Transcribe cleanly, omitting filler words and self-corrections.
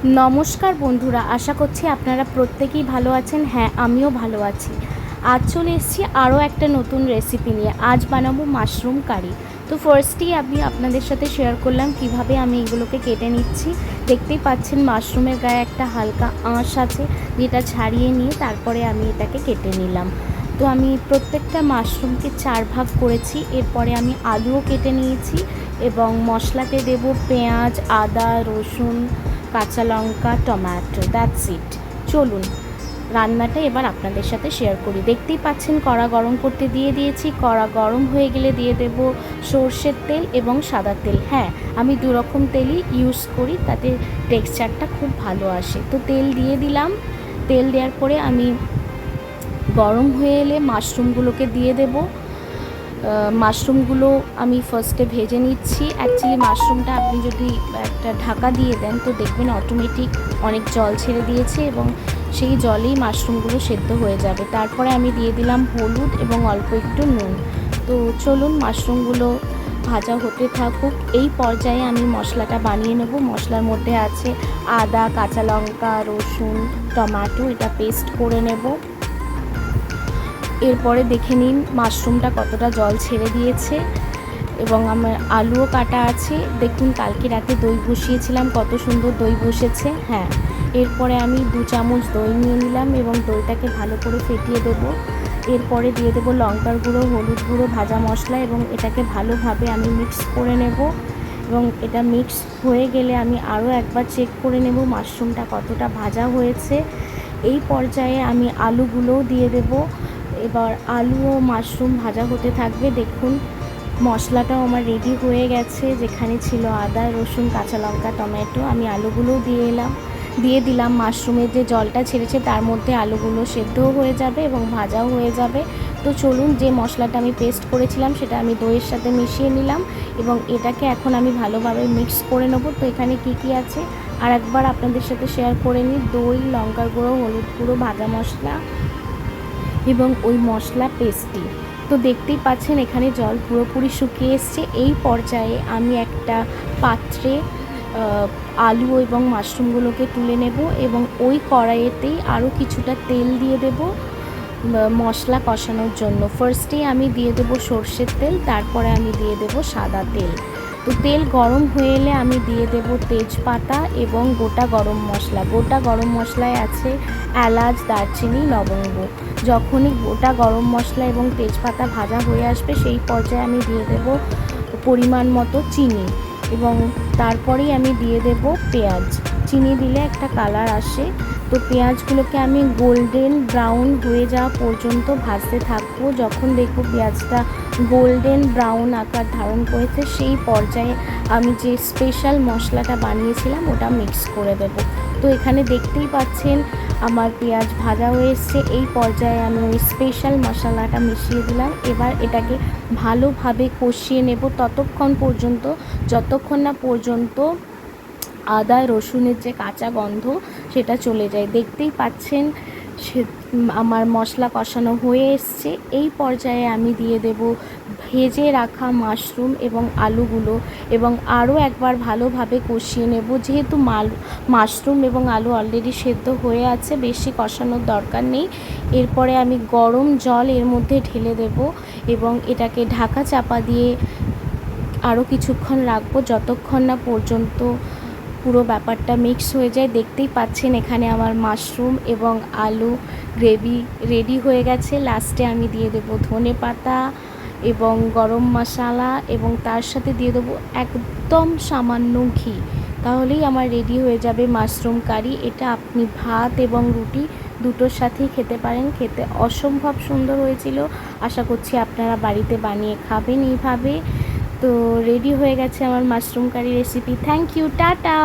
নমস্কার বন্ধুরা, আশা করছি আপনারা প্রত্যেকেই ভালো আছেন। হ্যাঁ, আমিও ভালো আছি। আজ চলে এসেছি আরও একটা নতুন রেসিপি নিয়ে। আজ বানাবো মাশরুম কারি। তো ফার্স্টেই আমি আপনাদের সাথে শেয়ার করলাম কিভাবে আমি এগুলোকে কেটে নিচ্ছি। দেখতেই পাচ্ছেন মাশরুমের গায়ে একটা হালকা আঁশ আছে, যেটা ছাড়িয়ে নিয়ে তারপরে আমি এটাকে কেটে নিলাম। তো আমি প্রত্যেকটা মাশরুমকে 4 ভাগ করেছি। এরপরে আমি আলুও কেটে নিয়েছি এবং মশলাতে দেব পেঁয়াজ, আদা, রসুন, কাঁচা লঙ্কা, টমেটো। That's it. চলুন রান্নাটা এবার আপনাদের সাথে শেয়ার করি। দেখতেই পাচ্ছেন কড়া গরম করতে দিয়ে দিয়েছি। কড়া গরম হয়ে গেলে দিয়ে দেব সর্ষের তেল এবং সাদা তেল। হ্যাঁ, আমি দুরকম তেলই ইউজ করি, তাতে টেক্সচারটা খুব ভালো আসে। তো তেল দিয়ে দিলাম। তেল দেওয়ার পরে আমি গরম হয়ে এলে মাশরুমগুলোকে দিয়ে দেব। মাশরুমগুলো আমি ফার্স্টে ভেজে নিচ্ছি। অ্যাকচুয়ালি মাশরুমটা আপনি যদি একটা ঢাকা দিয়ে দেন তো দেখবেন অটোমেটিক অনেক জল ছেড়ে দিয়েছে এবং সেই জলেই মাশরুমগুলো সেদ্ধ হয়ে যাবে। তারপরে আমি দিয়ে দিলাম হলুদ এবং অল্প একটু নুন। তো চলুন মাশরুমগুলো ভাজা হতে থাকুক। এই পর্যায়ে আমি মশলাটা বানিয়ে নেব। মশলার মধ্যে আছে আদা, কাঁচা লঙ্কা, রসুন, টমেটো, এটা পেস্ট করে নেব। এরপরে দেখে নিন মাশরুমটা কতটা জল ছেড়ে দিয়েছে এবং আমার আলুও কাটা আছে। দেখুন কালকে রাতে দই বসিয়েছিলাম, কত সুন্দর দই বসেছে। হ্যাঁ, এরপরে আমি 2 চামচ দই নিয়ে নিলাম এবং দইটাকে ভালো করে ফেটিয়ে দেব। এরপরে দিয়ে দেবো লঙ্কার গুঁড়ো, হলুদ গুঁড়ো, ভাজা মশলা এবং এটাকে ভালোভাবে আমি মিক্স করে নেব। এবং এটা মিক্স হয়ে গেলে আমি আরও একবার চেক করে নেব মাশরুমটা কতটা ভাজা হয়েছে। এই পর্যায়ে আমি আলুগুলোও দিয়ে দেব। এবার আলু ও মাশরুম ভাজা হতে থাকবে। দেখুন মশলাটাও আমার রেডি হয়ে গেছে। যেখানে ছিল আদা, রসুন, কাঁচা লঙ্কা, টমেটো, আমি আলুগুলোও দিয়ে দিলাম। মাশরুমের যে জলটা ছেড়েছে তার মধ্যে আলুগুলো সেদ্ধও হয়ে যাবে এবং ভাজাও হয়ে যাবে। তো চলুন, যে মশলাটা আমি পেস্ট করেছিলাম সেটা আমি দইয়ের সাথে মিশিয়ে নিলাম এবং এটাকে এখন আমি ভালোভাবে মিক্স করে নেব। তো এখানে কি আছে আর একবার আপনাদের সাথে শেয়ার করে নিই। দই, লঙ্কার গুঁড়ো, হলুদ গুঁড়ো, ভাজা মশলা এবং ওই মশলা পেস্টটি। তো দেখতেই পাচ্ছেন এখানে জল পুরোপুরি শুকিয়ে এসছে। এই পর্যায়ে আমি একটা পাত্রে আলু এবং মাশরুমগুলোকে তুলে নেব এবং ওই কড়াইয়েতেই আরও কিছুটা তেল দিয়ে দেব মশলা কষানোর জন্য। ফার্স্টেই আমি দিয়ে দেব সর্ষের তেল, তারপরে আমি দিয়ে দেব সাদা তেল। তো তেল গরম হয়ে এলে আমি দিয়ে দেব তেজপাতা এবং গোটা গরম মশলা। গোটা গরম মশলায় আছে এলাচ, দারচিনি, লবঙ্গ। যখনই গোটা গরম মশলা এবং তেজপাতা ভাজা হয়ে আসবে সেই পর্যায়ে আমি দিয়ে দেব পরিমাণ মতো চিনি এবং তারপরেই আমি দিয়ে দেব পেঁয়াজ। চিনি দিলে একটা কালার আসে। তো পেঁয়াজগুলোকে আমি গোল্ডেন ব্রাউন হয়ে যাওয়া পর্যন্ত ভাজতে থাকবো। যখন দেখবো পেঁয়াজটা গোল্ডেন ব্রাউন আকার ধারণ করেছে সেই পর্যায়ে আমি যে স্পেশাল মশলাটা বানিয়েছিলাম ওটা মিক্স করে দেব। তো এখানে দেখতেই পাচ্ছেন আমার পেঁয়াজ ভাজা হয়ে এসছে। এই পর্যায়ে আমি ওই স্পেশাল মশলাটা মিশিয়ে দিলাম। এবার এটাকে ভালোভাবে কষিয়ে নেব যতক্ষণ না পর্যন্ত আদা রসুনের যে কাঁচা গন্ধ সেটা চলে যায়। দেখতেই পাচ্ছেন আমার মশলা কষানো হয়ে এসছে। এই পর্যায়ে আমি দিয়ে দেব ভেজে রাখা মাশরুম এবং আলুগুলো এবং আরও একবার ভালোভাবে কষিয়ে নেব। যেহেতু মাশরুম এবং আলু অলরেডি সেদ্ধ হয়ে আছে, বেশি কষানোর দরকার নেই। এরপরে আমি গরম জল এর মধ্যে ঢেলে দেব এবং এটাকে ঢাকা চাপা দিয়ে আরও কিছুক্ষণ রাখবো, যতক্ষণ না পর্যন্ত পুরো ব্যাপারটা মিক্স হয়ে যায়। দেখতেই পাচ্ছেন এখানে আমার মাশরুম এবং আলু গ্রেভি রেডি হয়ে গেছে। লাস্টে আমি দিয়ে দেবো ধনেপাতা এবং গরম মশলা এবং তার সাথে দিয়ে দেবো একদম সামান্য ঘি। তাহলেই আমার রেডি হয়ে যাবে মাশরুম কারি। এটা আপনি ভাত এবং রুটি দুটোর সাথেই খেতে পারেন। খেতে অসম্ভব সুন্দর হয়েছিল। আশা করছি আপনারা বাড়িতে বানিয়ে খাবেন এইভাবে। তো রেডি হয়ে গেছে আমার mushroom curry recipe. Thank you, tata.